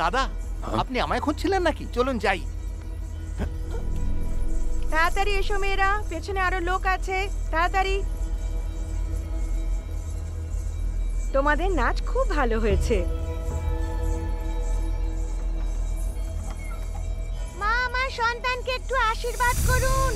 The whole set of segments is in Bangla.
দাদা, আপনি আমায় খুঁজছিলেন নাকি? চলুন যাই। তাড়াতাড়ি এসো মেয়েরা, পেছনে আরো লোক আছে, তাড়াতাড়ি। তোমাদের নাচ খুব ভালো হয়েছে। মা, আমার সন্তানকে একটু আশীর্বাদ করুন।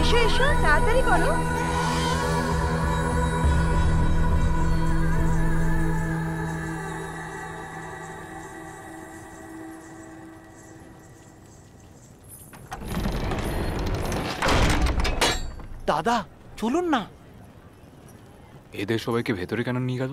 এসো এসো, তাড়াতাড়ি করো। দাদা চলুন না। এদের সবাইকে ভেতরে কেন নিয়ে গেল?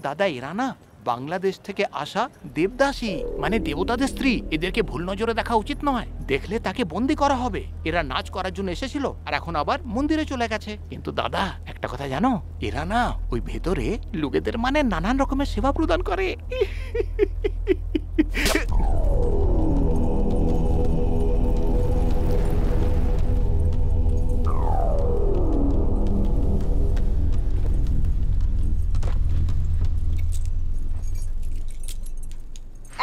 দাদা, এরা না বাংলাদেশ থেকে আসা দেবদাসী, মানে দেবতাদের স্ত্রী। এদেরকে ভুল নজরে দেখা উচিত নয়, দেখলে তাকে বন্দি করা হবে। এরা নাচ করার জন্য এসেছিল আর এখন আবার মন্দিরে চলে গেছে। কিন্তু দাদা, একটা কথা জানো, এরা না ওই ভেতরে লোকেদের মানে নানান রকমের সেবা প্রদান করে।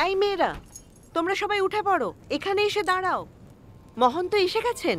এই মেয়েরা, তোমরা সবাই উঠে পড়ো, এখানে এসে দাঁড়াও। মহন্ত এসে গেছেন।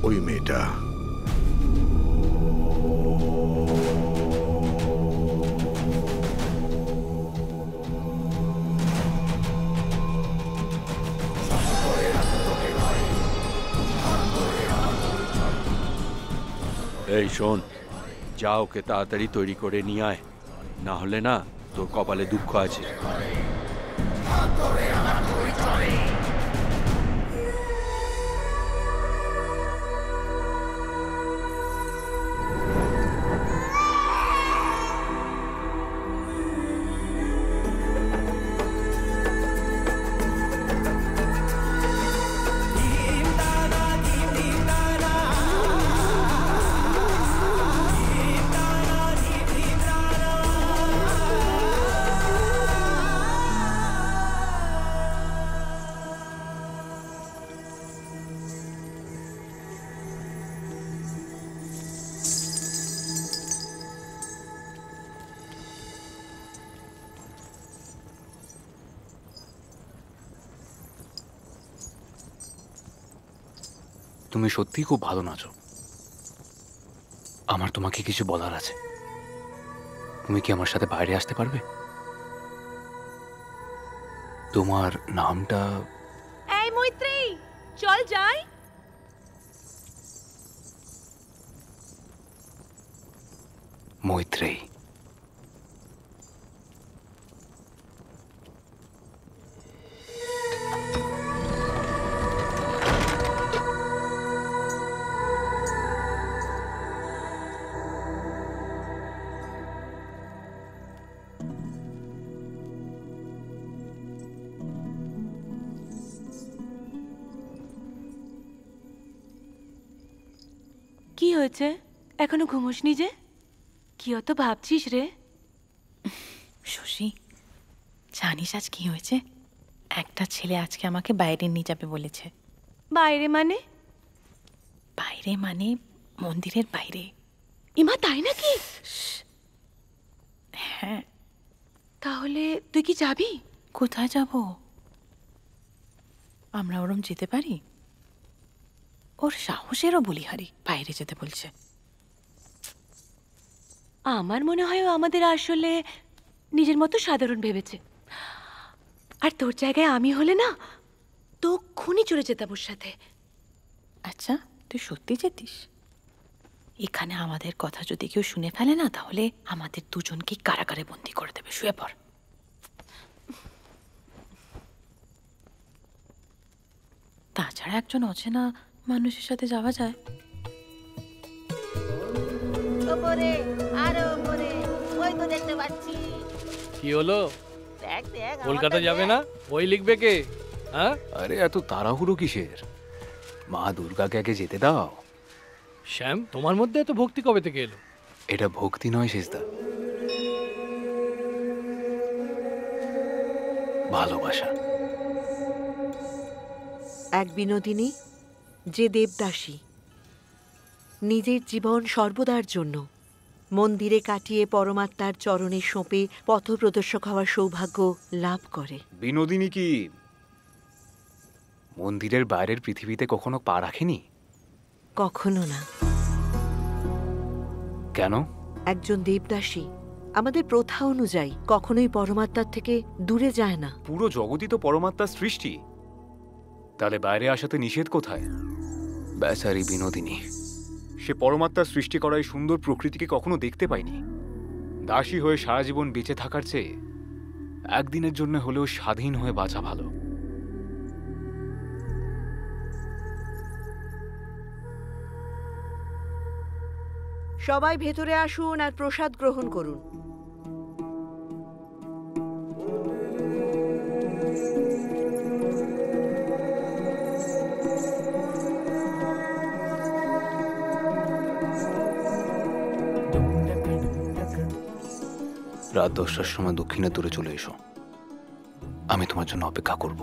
ওই মেয়েটা এই শোন, যা ওকে তাড়াতাড়ি তৈরি করে নিয়ে আয়, না হলে না তোর কপালে দুঃখ আছে। তুমি সত্যিই খুব ভালো নাচো। আমার তোমাকে কিছু বলার আছে। তুমি কি আমার সাথে বাইরে আসতে পারবে? তোমার নামটা? এই মৈত্রী, চল যাই। মৈত্রেয়ী। কি হয়েছে? এখনো ঘুমোসনি যে? কি অত ভাবছিস রে? শশী, জানিস আজ কি হয়েছে? একটা ছেলে আজকে আমাকে বাইরে নিয়ে যাবে বলেছে। বাইরে মানে? বাইরে মানে মন্দিরের বাইরে। ইমা, তাই নাকি? হ্যাঁ। তাহলে তুই কি যাবি? কোথায় যাব? আমরা ওরম যেতে পারি? ওর সাহসেরও বলিহারি বাইরে যেতে বলছে। আমার মনে হয় ও আমাদের আসলে নিজের মতো সাধারণ ভেবেছে। আর তোর জায়গায় আমি হলে না, তক্ষুনি চলে যেতাম ওর সাথে। আচ্ছা, তুই সত্যি যেতিস? এখানে আমাদের কথা যদি কেউ শুনে ফেলে না, তাহলে আমাদের দুজনকে কারাগারে বন্দি করে দেবে। শুয়ে পড়। তাছাড়া একজন অচেনা মানুষের সাথে যাওয়া যায়? ওপরে আরো ওপরে, ওই তো দেখতে পাচ্ছি। কি হলো, দেখ দেখ, কলকাতা আমারটা যাবে দেখ। না? ওই লিখবে কে? হ্যাঁ, আরে এত তাড়াহুড়ো কিসের? মা দুর্গাকে আগে যেতে দাও। শ্যাম, তোমার মধ্যে এত ভক্তি কবে থেকে এলো? এটা ভক্তি নয় শেষদা, ভালোবাসা। এক বিনোদিনী যে দেবদাসী, নিজের জীবন সর্বদার জন্য মন্দিরে কাটিয়ে পরমাত্মার চরণে সঁপে পথপ্রদর্শক হওয়ার সৌভাগ্য লাভ করে। বিনোদিনী কি মন্দিরের বাইরের পৃথিবীতে কখনো পা রাখেনি? কখনো না। কেন? একজন দেবদাসী আমাদের প্রথা অনুযায়ী কখনোই পরমাত্মার থেকে দূরে যায় না। পুরো জগতই তো পরমাত্মার সৃষ্টি, তাহলে বাইরে আসাতে নিষেধ কোথায়? বেচারি বিনোদিনী, সে পরমাত্মার সৃষ্টি করা এই সুন্দর প্রকৃতিকে কখনো দেখতে পায়নি। দাসী হয়ে সারা জীবন বেঁচে থাকার চেয়ে একদিনের জন্য হলেও স্বাধীন হয়ে বাঁচা ভালো। সবাই ভেতরে আসুন আর প্রসাদ গ্রহণ করুন। রাত 10টার সময় দক্ষিণের দূরে চলে এসো, আমি তোমার জন্য অপেক্ষা করব।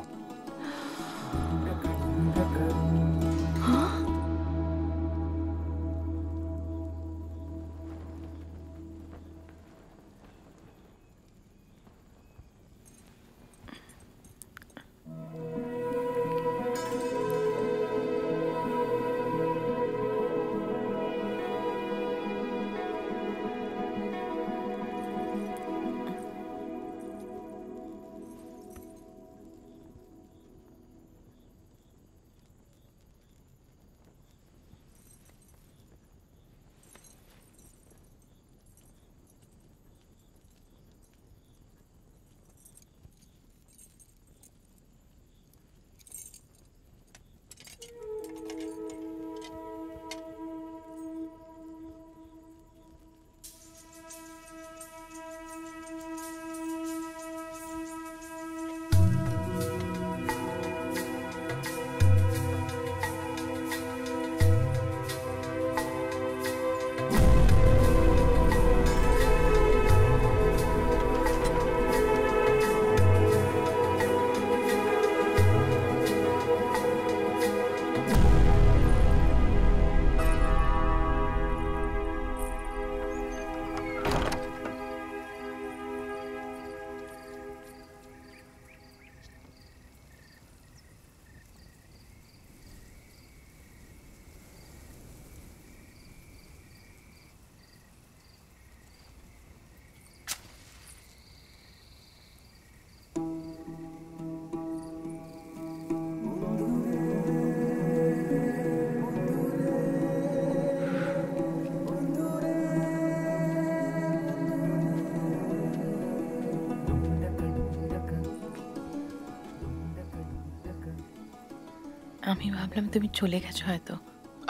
আমি ভাবলাম তুমি চলে গেছো হয়তো।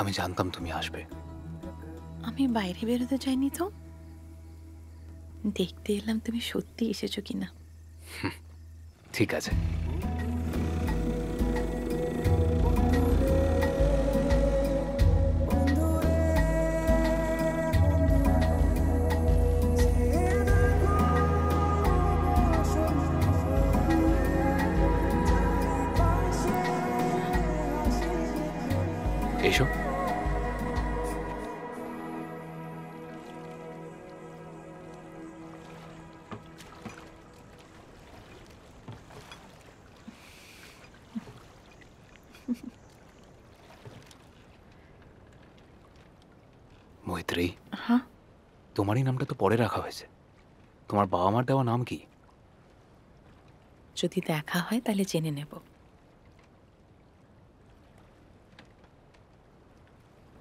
আমি জানতাম তুমি আসবে। আমি বাইরে বেরোতে চাইনি তো, দেখতে এলাম তুমি সত্যি এসেছো কিনা। ঠিক আছে, এসো। মৈত্রী, হ্যাঁ, তোমারই নামটা তো পরে রাখা হয়েছে। তোমার বাবা মার দেওয়া নাম কি? যদি দেখা হয় তাহলে জেনে নেব।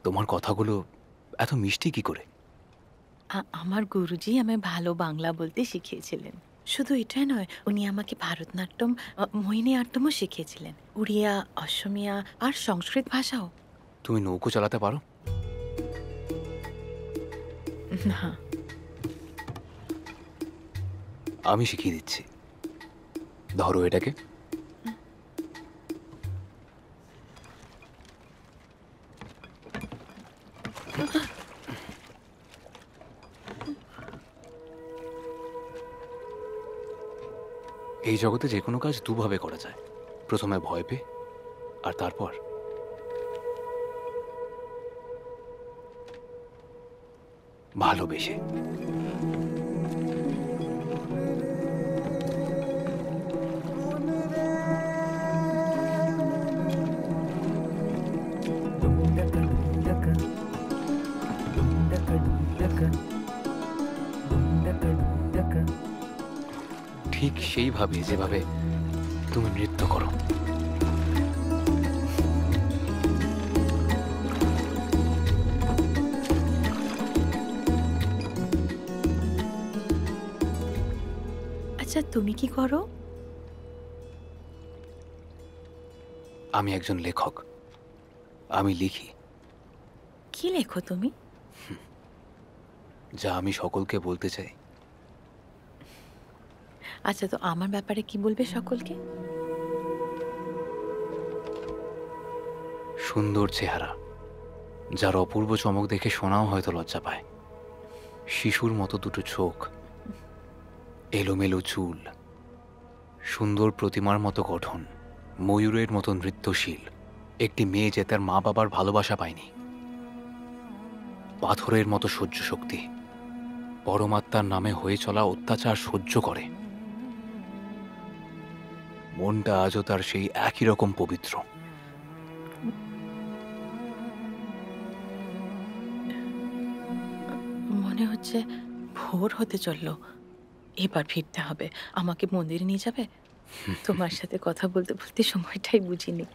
তোমার কথাগুলো এত মিষ্টি কি করে? আমার গুরুজি আমায় ভালো বাংলা বলতে শিখিয়েছিলেন। শুধু এটাই নয়, উনি আমাকে ভারতনাট্যম, মোহিনী আট্যমও শিখিয়েছিলেন, উড়িয়া, অসমিয়া আর সংস্কৃত ভাষাও। তুমি নৌকো চালাতে পারো? না। আমি শিখিয়ে দিচ্ছি। ধরো এটাকে। এই জগতে যে কোনো কাজ দুভাবে করা যায়, প্রথমে ভয় পেয়ে আর তারপর ভালোবেসে। ঠিক সেইভাবে যেভাবে তুমি নৃত্য করো। আচ্ছা, তুমি কি করো? আমি একজন লেখক, আমি লিখি। কি লেখো তুমি? যা আমি সকলকে বলতে চাই। আচ্ছা, তো আমার ব্যাপারে কি বলবে সকলকে? সুন্দর চেহারা, যার অপূর্ব চমক দেখে শোনাও হয়তো লজ্জা পায়। শিশুর মতো দুটো চোখ, এলোমেলো চুল, সুন্দর প্রতিমার মতো গঠন, ময়ূরের মতো নৃত্যশীল একটি মেয়ে যে তার মা বাবার ভালোবাসা পায়নি। পাথরের মতো সহ্য শক্তি, পরমাত্মার নামে হয়ে চলা অত্যাচার সহ্য করে। মনটা আজও তার সেই একই রকম পবিত্র। মনে হচ্ছে ভোর হতে চললো, এবার ফিরতে হবে। আমাকে মন্দিরে নিয়ে যাবে? তোমার সাথে কথা বলতে বলতে সময়টাই বুঝিনি।